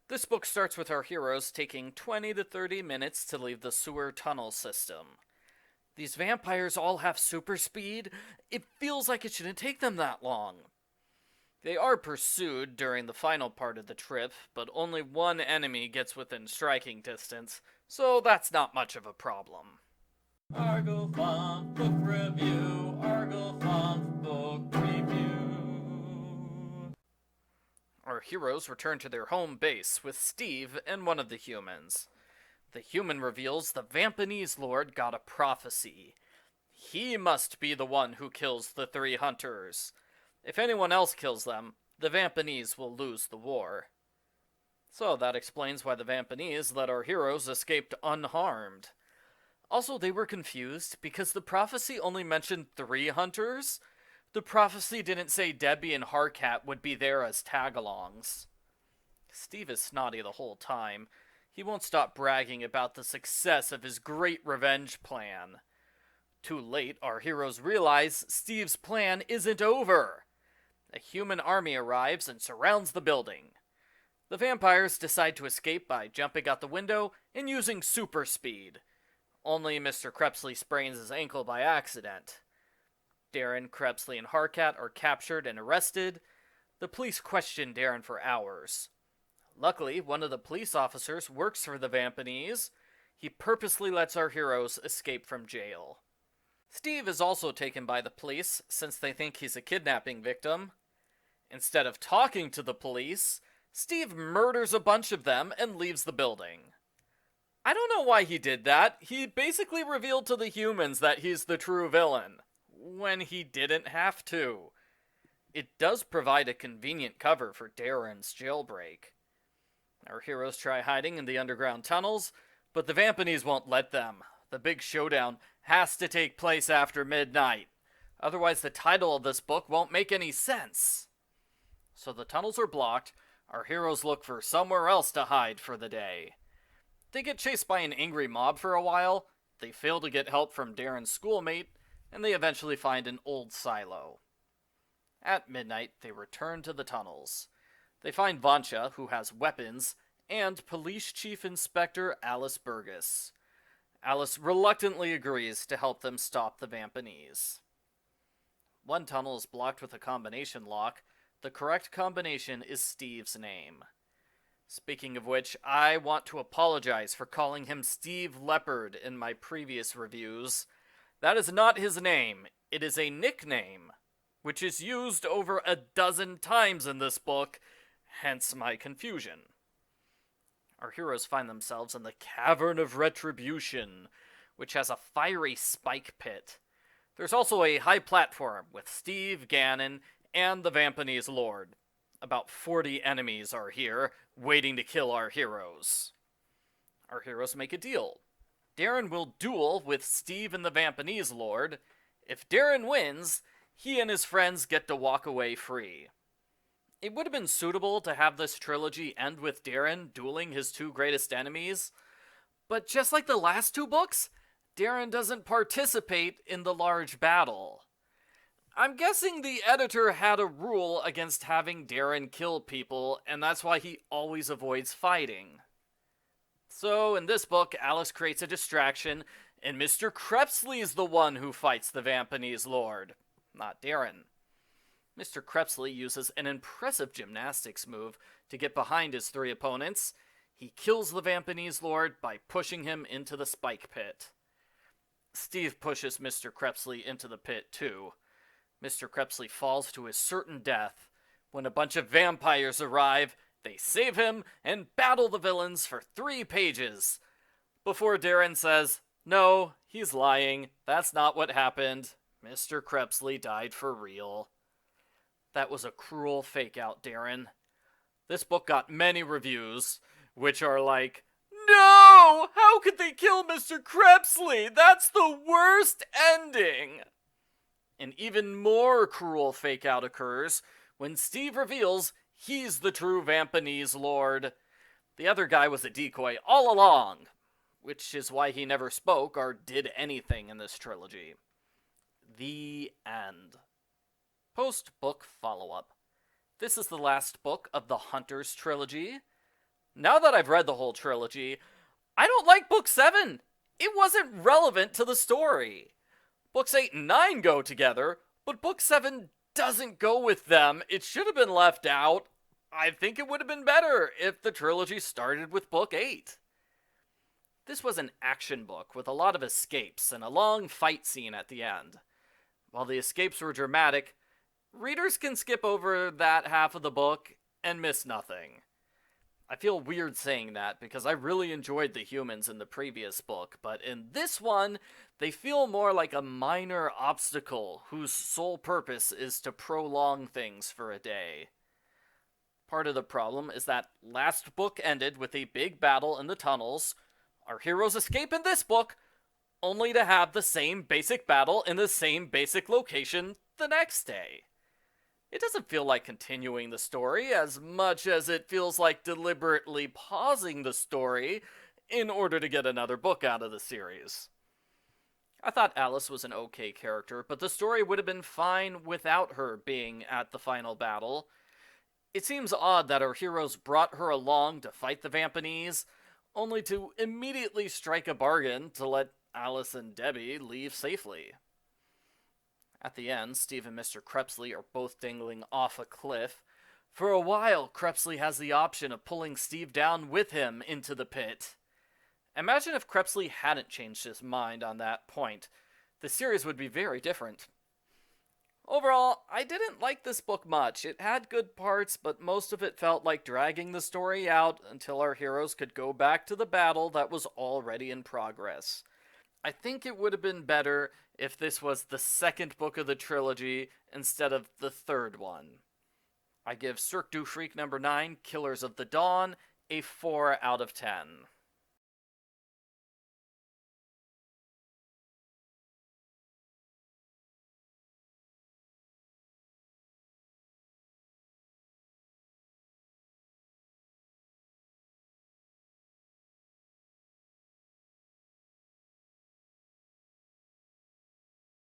This book starts with our heroes taking 20 to 30 minutes to leave the sewer tunnel system. These vampires all have super speed. It feels like it shouldn't take them that long. They are pursued during the final part of the trip, but only one enemy gets within striking distance, so that's not much of a problem. Argo Funk Book Review. Argo Funk Book Review. Our heroes return to their home base with Steve and one of the humans. The human reveals the Vampanese Lord got a prophecy. He must be the one who kills the three hunters. If anyone else kills them, the Vampanese will lose the war. So that explains why the Vampanese let our heroes escape unharmed. Also, they were confused because the prophecy only mentioned three hunters. The prophecy didn't say Debbie and Harkat would be there as tag-alongs. Steve is snotty the whole time. He won't stop bragging about the success of his great revenge plan. Too late, our heroes realize Steve's plan isn't over. A human army arrives and surrounds the building. The vampires decide to escape by jumping out the window and using super speed. Only Mr. Crepsley sprains his ankle by accident. Darren, Crepsley, and Harkat are captured and arrested. The police question Darren for hours. Luckily, one of the police officers works for the Vampanese. He purposely lets our heroes escape from jail. Steve is also taken by the police since they think he's a kidnapping victim. Instead of talking to the police, Steve murders a bunch of them and leaves the building. I don't know why he did that. He basically revealed to the humans that he's the true villain, when he didn't have to. It does provide a convenient cover for Darren's jailbreak. Our heroes try hiding in the underground tunnels, but the Vampanese won't let them. The big showdown has to take place after midnight. Otherwise, the title of this book won't make any sense. So the tunnels are blocked. Our heroes look for somewhere else to hide for the day. They get chased by an angry mob for a while, they fail to get help from Darren's schoolmate, and they eventually find an old silo. At midnight, they return to the tunnels. They find Vancha, who has weapons, and Police Chief Inspector Alice Burgess. Alice reluctantly agrees to help them stop the Vampanese. One tunnel is blocked with a combination lock. The correct combination is Steve's name. Speaking of which, I want to apologize for calling him Steve Leopard in my previous reviews. That is not his name. It is a nickname, which is used over a dozen times in this book, hence my confusion. Our heroes find themselves in the Cavern of Retribution, which has a fiery spike pit. There's also a high platform with Steve, Gannon, and the Vampanese Lord. About 40 enemies are here, waiting to kill our heroes. Our heroes make a deal. Darren will duel with Steve and the Vampanese Lord. If Darren wins, he and his friends get to walk away free. It would have been suitable to have this trilogy end with Darren dueling his two greatest enemies, but just like the last two books, Darren doesn't participate in the large battle. I'm guessing the editor had a rule against having Darren kill people, and that's why he always avoids fighting. So, in this book, Alice creates a distraction, and Mr. Crepsley is the one who fights the Vampanese Lord, not Darren. Mr. Crepsley uses an impressive gymnastics move to get behind his three opponents. He kills the Vampanese Lord by pushing him into the spike pit. Steve pushes Mr. Crepsley into the pit, too. Mr. Crepsley falls to his certain death. When a bunch of vampires arrive, they save him and battle the villains for 3 pages. Before Darren says, "No, he's lying. That's not what happened. Mr. Crepsley died for real." That was a cruel fake-out, Darren. This book got many reviews, which are like, "No! How could they kill Mr. Crepsley? That's the worst ending!" An even more cruel fake-out occurs when Steve reveals he's the true Vampanese Lord. The other guy was a decoy all along, which is why he never spoke or did anything in this trilogy. The end. Post-book follow-up. This is the last book of the Hunters trilogy. Now that I've read the whole trilogy, I don't like Book 7. It wasn't relevant to the story. Books 8 and 9 go together, but Book 7 doesn't go with them. It should have been left out. I think it would have been better if the trilogy started with Book 8. This was an action book with a lot of escapes and a long fight scene at the end. While the escapes were dramatic, readers can skip over that half of the book and miss nothing. I feel weird saying that because I really enjoyed the humans in the previous book, but in this one, they feel more like a minor obstacle whose sole purpose is to prolong things for a day. Part of the problem is that last book ended with a big battle in the tunnels. Our heroes escape in this book, only to have the same basic battle in the same basic location the next day. It doesn't feel like continuing the story as much as it feels like deliberately pausing the story in order to get another book out of the series. I thought Alice was an okay character, but the story would have been fine without her being at the final battle. It seems odd that our heroes brought her along to fight the Vampanese, only to immediately strike a bargain to let Alice and Debbie leave safely. At the end, Steve and Mr. Crepsley are both dangling off a cliff. For a while, Crepsley has the option of pulling Steve down with him into the pit. Imagine if Crepsley hadn't changed his mind on that point. The series would be very different. Overall, I didn't like this book much. It had good parts, but most of it felt like dragging the story out until our heroes could go back to the battle that was already in progress. I think it would have been better if this was the second book of the trilogy instead of the third one. I give Cirque du Freak number 9, Killers of the Dawn, a 4 out of 10.